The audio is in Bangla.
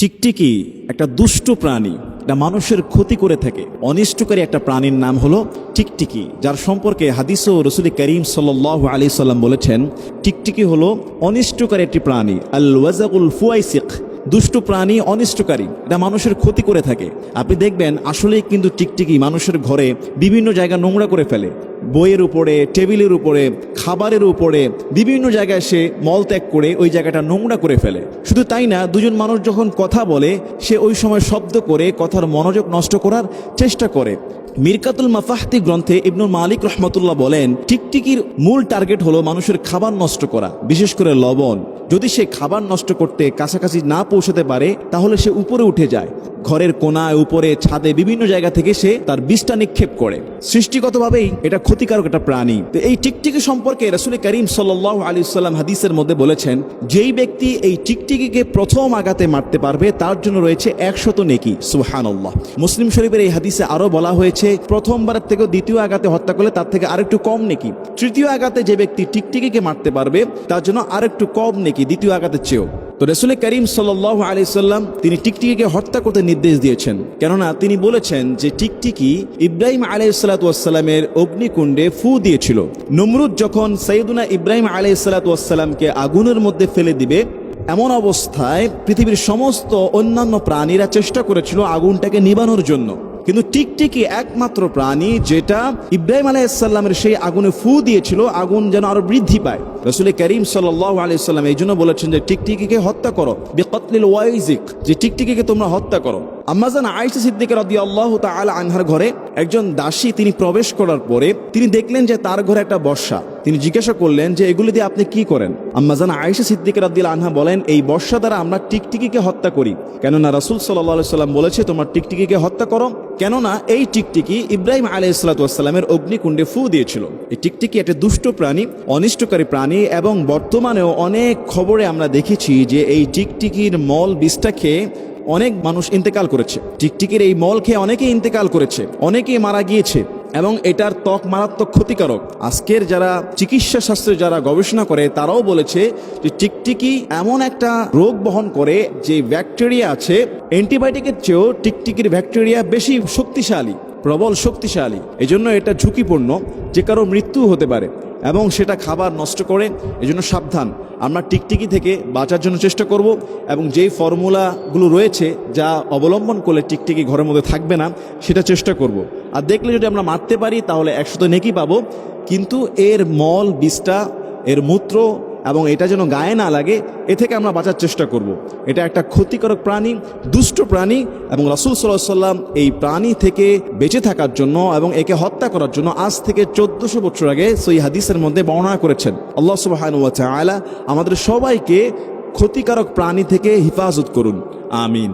টিকটিকি একটা দুষ্ট প্রাণী, এটা মানুষের ক্ষতি করে থাকে। অনিষ্টকারী একটা প্রাণীর নাম হলো টিকটিকি, যার সম্পর্কে হাদিস ও রাসূল করিম সাল্লাল্লাহু আলাইহি সাল্লাম বলেছেন, টিকটিকি হলো অনিষ্টকারী একটি প্রাণী। আল ওয়াজাকুল ফুয়াইসিক, দুষ্ট প্রাণী, অনিষ্টকারী, এটা মানুষের ক্ষতি করে থাকে। আপনি দেখবেন আসলেই কিন্তু টিকটিকি মানুষের ঘরে বিভিন্ন জায়গা নোংরা করে ফেলে। বইয়ের উপরে, টেবিলের উপরে, খাবারের উপরে, বিভিন্ন জায়গায় সে মলত্যাগ করে ওই জায়গাটা নোংরা করে ফেলে। শুধু তাই না, দুজন মানুষ যখন কথা বলে সে ওই সময় শব্দ করে কথার মনোযোগ নষ্ট করার চেষ্টা করে। মিরকাতুল মাফাহতি গ্রন্থে ইবনুল মালিক রহমতুল্লাহ বলেন, টিকটিকির মূল টার্গেট হলো মানুষের খাবার নষ্ট করা, বিশেষ করে লবণ। যদি সে খাবার নষ্ট করতে কাছাকাছি না পৌঁছাতে পারে তাহলে সে উপরে উঠে যায়, ঘরের কোনায়, উপরে, ছাদে, বিভিন্ন জায়গা থেকে সে তার বিষটা নিক্ষেপ করে। সৃষ্টিগতভাবেই এটা ক্ষতিকারক একটা প্রাণী। তো এই টিকটিকি সম্পর্কে রাসূল করিম সাল্লাল্লাহু আলাইহি সাল্লাম হাদিসের মধ্যে বলেছেন, যেই ব্যক্তি এই টিকটিকিকে প্রথম আঘাতে মারতে পারবে তার জন্য রয়েছে 100 নেকি। সুবহানাল্লাহ। মুসলিম শরীফের এই হাদিসে আরো বলা হয়েছে, প্রথমবারের থেকে দ্বিতীয় আঘাতে হত্যা করলে তার থেকে আরেকটু কম নেকি। তৃতীয় আঘাতে যে ব্যক্তি টিকটিকিকে মারতে পারবে তার জন্য আরেকটু কম নেকি, দ্বিতীয় আঘাতের চেয়েও। তো রাসূল করিম সাল্লাল্লাহু আলাইহি সাল্লাম তিনি টিকটিকিকে হত্যা করতে নির্দেশ দিয়েছেন, কেননা তিনি বলেছেন যে টিকটিকি ইব্রাহিম আলাইহিস সালাতু ওয়াস সালামের অগ্নিকুণ্ডে ফু দিয়েছিল। নমরুদ যখন সাইয়্যিদুনা ইব্রাহিম আলাইহিস সালাতু ওয়াস সালামকে আগুনের মধ্যে ফেলে দিবে, এমন অবস্থায় পৃথিবীর সমস্ত অন্যান্য প্রাণীরা চেষ্টা করেছিল আগুনটাকে নিবানোর জন্য, কিন্তু টিকটিকি একমাত্র প্রাণী যেটা ইব্রাহিম আলাইহিস সালামের সেই আগুনে ফু দিয়েছিল, আগুন যেন আরো বৃদ্ধি পায়। রাসূল করিম সাল্লাল্লাহু আলাইহি সাল্লাম এই জন্য বলেছেন যে টিকটিকিকে হত্যা করো, বিকতলিল ওয়াইজিক, যে টিকটিকিকে তোমরা হত্যা করো। আম্মাজান আয়েশা সিদ্দিকা রাদিয়াল্লাহু তাআলা আনহার ঘরে একজন দাসী তিনি প্রবেশ করার পরে তিনি দেখলেন যে তার ঘরে একটা বর্ষা। তিনি জিজ্ঞাসা করলেন যে এগুলি দিয়ে আপনি কি করেন? আম্মাজান আয়েশা সিদ্দিকা রাদিয়াল্লাহু আনহা বলেন, এই বর্ষা দ্বারা আমরা টিকটিকিকে হত্যা করি, কেননা রাসূল সাল্লাল্লাহু আলাইহি সাল্লাম বলেছে তোমরা টিকটিকিকে হত্যা করো, কেননা এই টিকটিকি ইব্রাহিম আলাইহিস সালাতু ওয়াস সালামের অগ্নিকুণ্ডে ফু দিয়েছিল। এই টিকটিকি একটা দুষ্ট প্রাণী, অনিষ্টকারী প্রাণী, এবং বর্তমানেও অনেক খবরে আমরা দেখেছি যে এই টিকটিকির মল বিষটা খেয়ে অনেক মানুষ ইন্তেকাল করেছে। টিকটিকির এই মল খেয়ে অনেকেই ইন্তেকাল করেছে, অনেকেই মারা গিয়েছে, এবং এটার ত্বক মারাত্মক ক্ষতিকারক। আজকের যারা চিকিৎসা শাস্ত্রে যারা গবেষণা করে তারাও বলেছে যে টিকটিকি এমন একটা রোগ বহন করে যে ব্যাকটেরিয়া আছে, অ্যান্টিবায়োটিকের চেয়েও টিকটিকির ব্যাকটেরিয়া বেশি শক্তিশালী, প্রবল শক্তিশালী। এজন্য এটা ঝুঁকিপূর্ণ, যে কারো মৃত্যু হতে পারে, এবং সেটা খাবার নষ্ট করে। এজন্য সাবধান, আমরা টিকটিকি থেকে বাঁচার জন্য চেষ্টা করব, এবং যেই ফর্মুলাগুলো রয়েছে যা অবলম্বন করলে টিকটিকি ঘরের মধ্যে থাকবে না সেটা চেষ্টা করব। আর দেখলে যদি আমরা মারতে পারি তাহলে 100 নেকি পাবো, কিন্তু এর মল বিষটা, এর মূত্র, এবং এটা যেন গায়ে না লাগে, এ থেকে আমরা বাঁচার চেষ্টা করব। এটা একটা ক্ষতিকারক প্রাণী, দুষ্ট প্রাণী, এবং রাসূল সাল্লাল্লাহু আলাইহি সাল্লাম এই প্রাণী থেকে বেঁচে থাকার জন্য এবং একে হত্যা করার জন্য আজ থেকে 1400 বছর আগে সহিহ হাদিসের মধ্যে বর্ণনা করেছেন। আল্লাহ সুবহানাহু ওয়া তাআলা আমাদের সবাইকে ক্ষতিকারক প্রাণী থেকে হিফাজত করুন, আমিন।